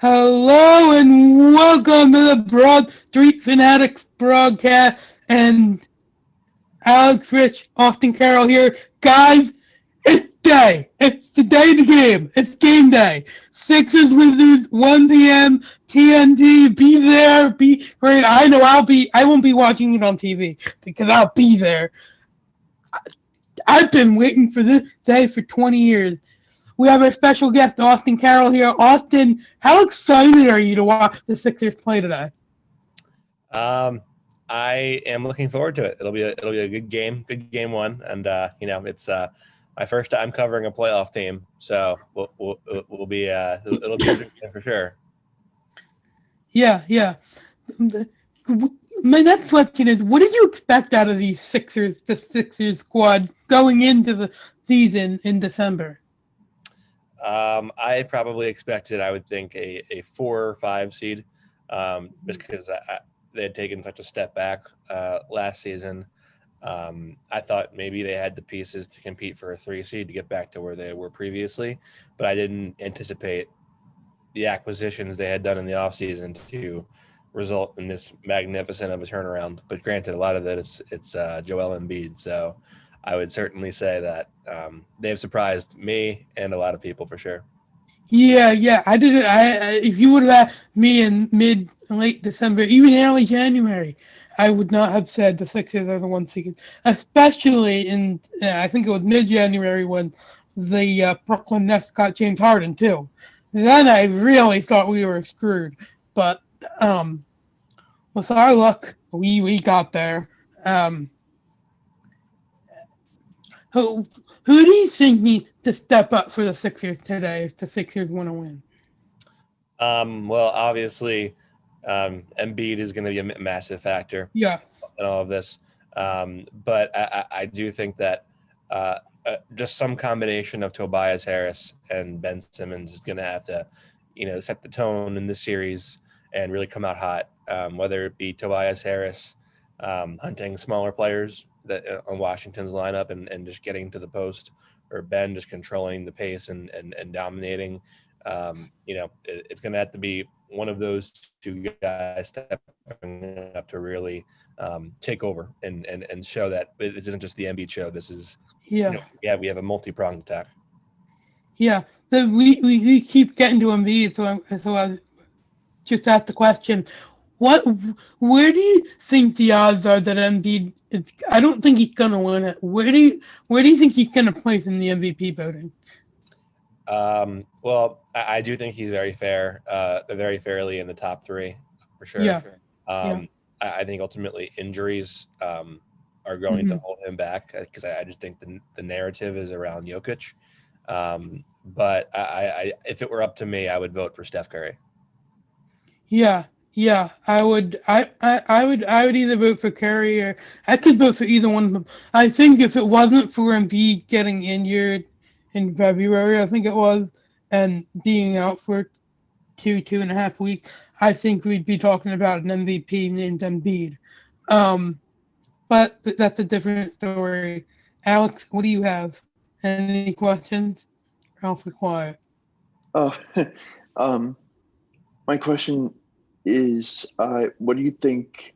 Hello and welcome to the Broad Street Fanatics broadcast. And Alex, Rich, Austin Krell here. Guys, it's day. It's the day of the game. It's game day. Sixers Wizards, 1 p.m. TNT. Be there. Be great. I know I won't be watching it on TV because I'll be there. I've been waiting for this day for 20 years. We have our special guest, Austin Carroll, here. Austin, how excited are you to watch the Sixers play today? Um, I am looking forward to it. It'll be a good game one, and it's my first time covering a playoff team, so we'll be it'll be a good game for sure. Yeah, yeah. My next question is, what did you expect out of the Sixers squad going into the season in December? I probably expected, I would think, a 4 or 5 seed, just because they had taken such a step back last season. I thought maybe they had the pieces to compete for a 3 seed to get back to where they were previously, but I didn't anticipate the acquisitions they had done in the offseason to result in this magnificent of a turnaround. But granted, a lot of that it's Joel Embiid, so I would certainly say that they've surprised me and a lot of people for sure. Yeah, yeah. I didn't. If you would have asked me in late December, even early January, I would not have said the Sixers are the one seed. Especially in, I think it was mid-January when the Brooklyn Nets got James Harden too. Then I really thought we were screwed. But um, with our luck, we got there. Um, who who do you think needs to step up for the Sixers today if the Sixers want to win? Well, obviously, Embiid is going to be a massive factor Yeah. in all of this, but I do think that just some combination of Tobias Harris and Ben Simmons is going to have to, set the tone in this series and really come out hot. Whether it be Tobias Harris hunting smaller players that on Washington's lineup and just getting to the post, or Ben just controlling the pace and dominating. It's going to have to be one of those two guys stepping up to really take over and show that this isn't just the Embiid show. This is, Yeah. we have a multi-pronged attack. Yeah, we keep getting to Embiid, so I just asked the question, what where do you think the odds are that Embiid? I don't think he's gonna win it. Where do you think he's gonna place in the MVP voting? Well, I do think he's very fairly in the top three for sure. Yeah, yeah, Um, I think ultimately injuries are going to hmm hold him back because I just think the narrative is around Jokic. But if it were up to me, I would vote for Steph Curry. yeah, yeah. I would either vote for Curry or I could vote for either one of them. I think if it wasn't for Embiid getting injured in February, I think it was, and being out for 2.5 weeks, I think we'd be talking about an MVP named Embiid. Um, but that's a different story. Alex, what do you have? Any questions? Awfully quiet. Oh, um, my question is, what do you think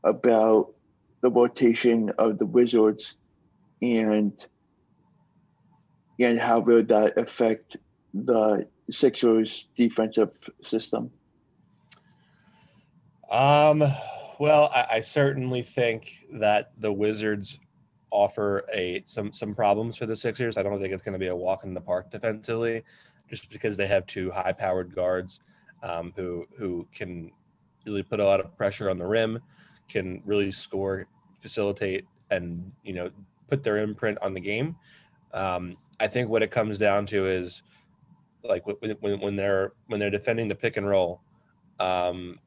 about the rotation of the Wizards, and how will that affect the Sixers' defensive system? Um, well, I certainly think that the Wizards offer some problems for the Sixers. I don't think it's going to be a walk in the park defensively, just because they have two high-powered guards who can really put a lot of pressure on the rim, can really score, facilitate, and put their imprint on the game. I think what it comes down to is like when they're defending the pick and roll. Um,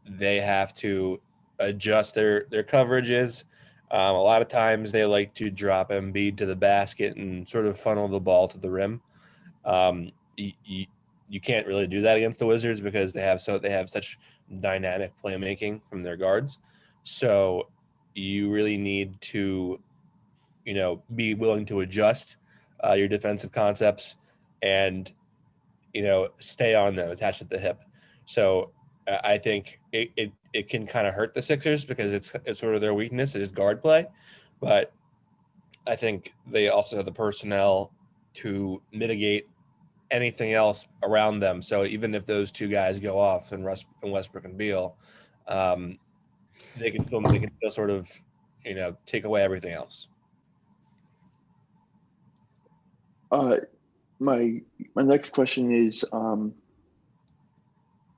they have to adjust their coverages. A lot of times they like to drop Embiid to the basket and sort of funnel the ball to the rim. You can't really do that against the Wizards because they have such dynamic playmaking from their guards. So you really need to be willing to adjust your defensive concepts and stay on them, attached at the hip. So I think it can kind of hurt the Sixers because it's sort of their weakness is guard play, but I think they also have the personnel to mitigate anything else around them. So even if those two guys go off and Westbrook and Beal, they can still sort of take away everything else. My next question is,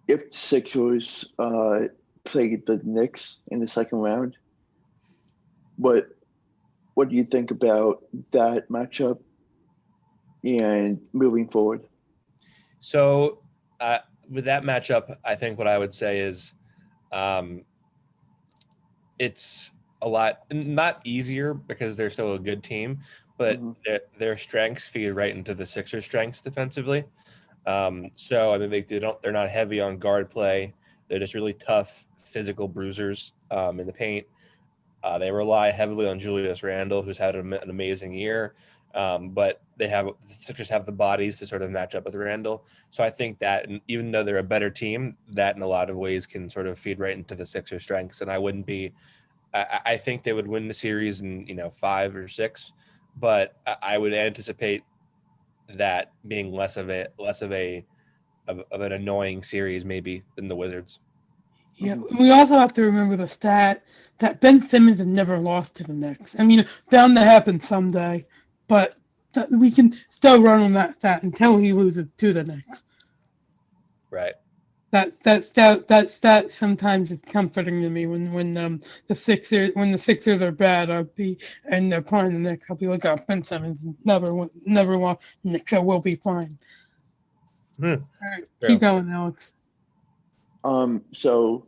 if the Sixers play the Knicks in the second round, what do you think about that matchup and moving forward? So with that matchup, I think what I would say is it's a lot not easier because they're still a good team, but their strengths feed right into the Sixers' strengths defensively. So I mean they're not heavy on guard play. They're just really tough physical bruisers in the paint. They rely heavily on Julius Randle, who's had an amazing year, but the Sixers have the bodies to sort of match up with Randle. So I think that even though they're a better team, that in a lot of ways can sort of feed right into the Sixers' strengths. And I think they would win the series in 5 or 6, but I would anticipate that being less of an annoying series maybe than the Wizards. Yeah, we also have to remember the stat that Ben Simmons has never lost to the Knicks. I mean, bound to happen someday, but we can still run on that stat until he loses to the Knicks. Right. That stat sometimes is comforting to me when the Sixers are bad. And they're playing the Knicks. I'll be like, oh, Ben Simmons never lost the Knicks, so we'll be fine. All right, keep going, Alex. So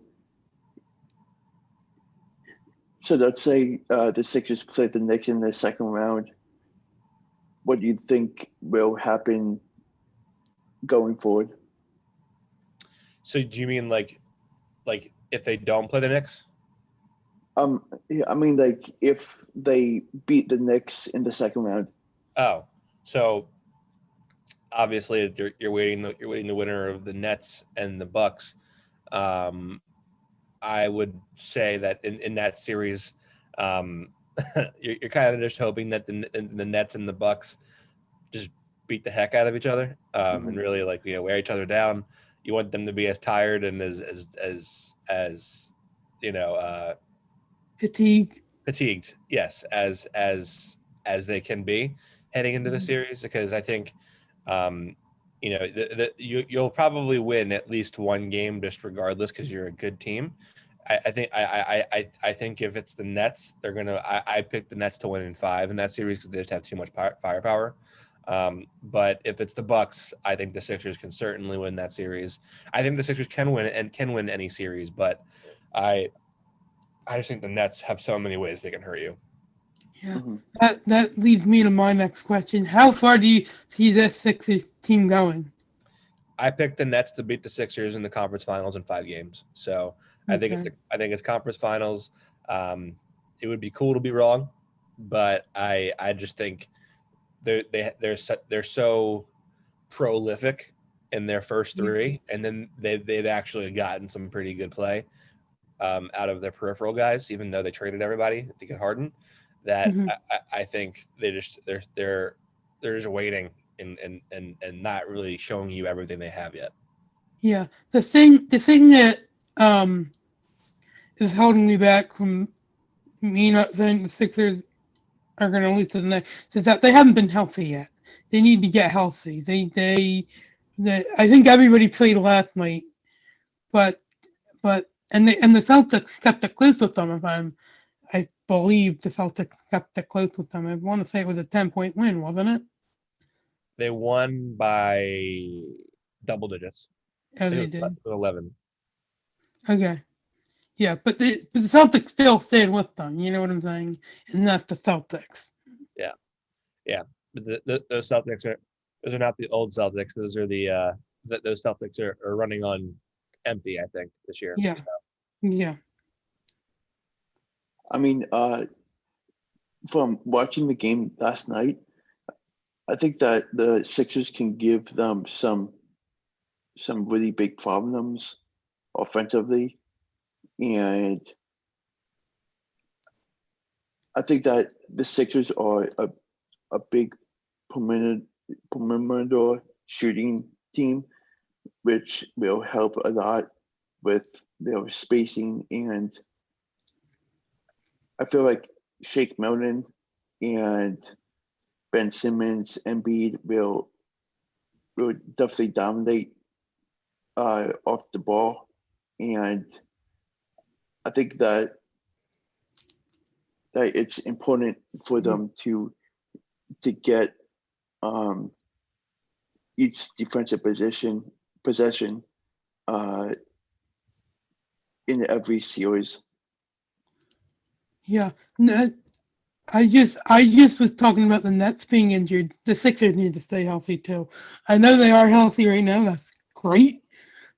let's say the Sixers play the Knicks in the second round. What do you think will happen going forward? So do you mean like if they don't play the Knicks? Yeah, I mean like if they beat the Knicks in the second round. Oh, so obviously you're waiting the winner of the Nets and the Bucks. I would say that in that series, you're kind of just hoping that the Nets and the Bucks just beat the heck out of each other and really wear each other down. You want them to be as tired and as fatigued, yes, as they can be heading into the series, because I think you'll probably win at least one game just regardless because you're a good team. I think if it's the Nets, they're gonna. I picked the Nets to win in 5 in that series because they just have too much firepower. But if it's the Bucks, I think the Sixers can certainly win that series. I think the Sixers can win any series, but I just think the Nets have so many ways they can hurt you. Yeah, that leads me to my next question. How far do you see this Sixers team going? I picked the Nets to beat the Sixers in the conference finals in 5 games. So I think it's conference finals. It would be cool to be wrong, but I just think they're so prolific in their first 3, and then they've actually gotten some pretty good play out of their peripheral guys, even though they traded everybody to get Harden. That I think they're just waiting and not really showing you everything they have yet. Yeah, the thing that is holding me back from me not saying the Sixers are going to lose to the Knicks is that they haven't been healthy yet. They need to get healthy. I think everybody played last night, but the Celtics kept it close with them. I believe the Celtics kept it close with them. I want to say it was a 10-point win, wasn't it? They won by double digits. Oh, they did. 11. Okay. Yeah, but the Celtics still stayed with them. You know what I'm saying? And not the Celtics. Yeah. But those Celtics those are not the old Celtics. Those are those Celtics are running on empty, I think, this year. Yeah. So. Yeah. I mean, from watching the game last night, I think that the Sixers can give them some some really big problems offensively, and I think that the Sixers are a big perimeter shooting team, which will help a lot with their spacing. And I feel like Shake Milton and Ben Simmons and Embiid will definitely dominate off the ball. And I think that it's important for them to get each defensive possession in every series. Yeah, no, I just was talking about the Nets being injured. The Sixers need to stay healthy too. I know they are healthy right now. That's great,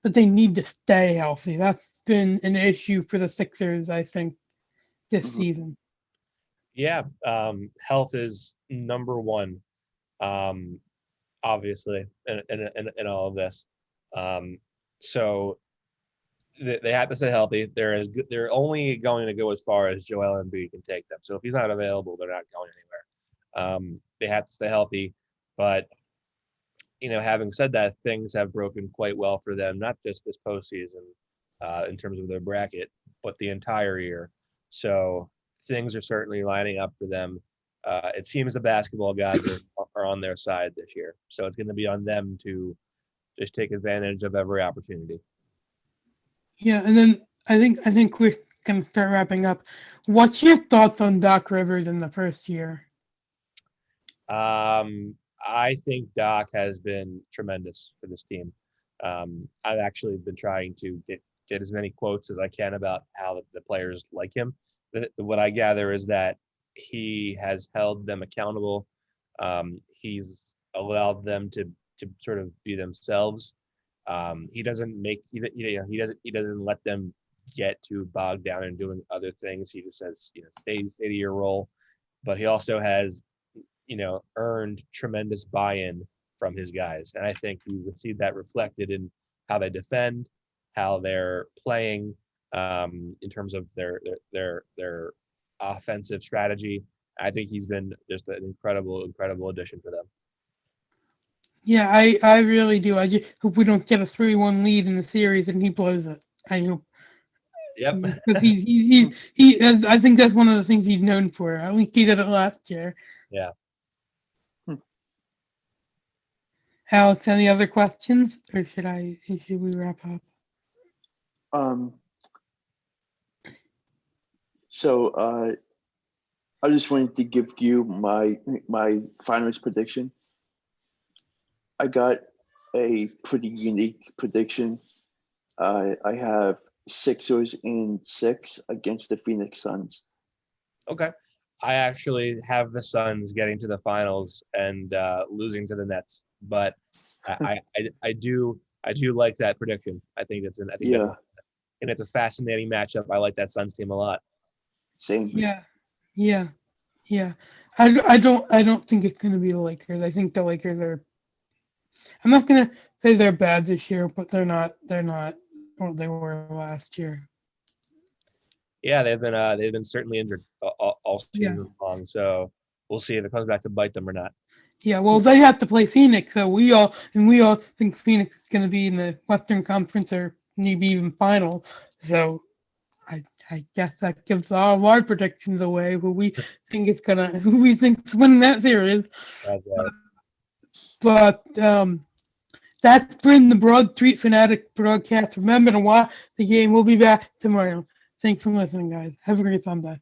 but they need to stay healthy. That's been an issue for the Sixers, I think, this season. Yeah, health is number one, obviously, in all of this. So they have to stay healthy. They're only going to go as far as Joel Embiid can take them. So if he's not available, they're not going anywhere. They have to stay healthy, but having said that, things have broken quite well for them, not just this postseason, in terms of their bracket, but the entire year. So things are certainly lining up for them. It seems the basketball gods are on their side this year. So it's going to be on them to just take advantage of every opportunity. Yeah, and then I think we're gonna start wrapping up. What's your thoughts on Doc Rivers in the first year? I think Doc has been tremendous for this team. I've actually been trying to get as many quotes as I can about how the players like him. What I gather is that he has held them accountable. He's allowed them to sort of be themselves. He doesn't let them get too bogged down in doing other things. He just says, stay to your role. But he also has, earned tremendous buy-in from his guys, and I think you would see that reflected in how they defend, how they're playing, in terms of their offensive strategy. I think he's been just an incredible addition for them. Yeah, I really do. I just hope we don't get a 3-1 lead in the series and he blows it. I hope. Yep. Because I think that's one of the things he's known for. At least he did it last year. Yeah. Alex, any other questions, or should we wrap up? So I just wanted to give you my finals prediction. I got a pretty unique prediction. I have Sixers in 6 against the Phoenix Suns. Okay. I actually have the Suns getting to the finals and losing to the Nets, but I do like that prediction. I think and it's a fascinating matchup. I like that Suns team a lot. Same. Yeah. I don't think it's gonna be the Lakers. I think the Lakers are. I'm not gonna say they're bad this year, but they're not what they were last year. Yeah, they've been certainly injured all season long. So we'll see if it comes back to bite them or not. Yeah, well, they have to play Phoenix, so we all think Phoenix is going to be in the Western Conference or maybe even final. So I guess that gives all of our predictions away. Who we think's winning that series. That's right. But that's been the Broad Street Fanatic broadcast. Remember to watch the game. We'll be back tomorrow. Thanks for listening, guys. Have a great Sunday.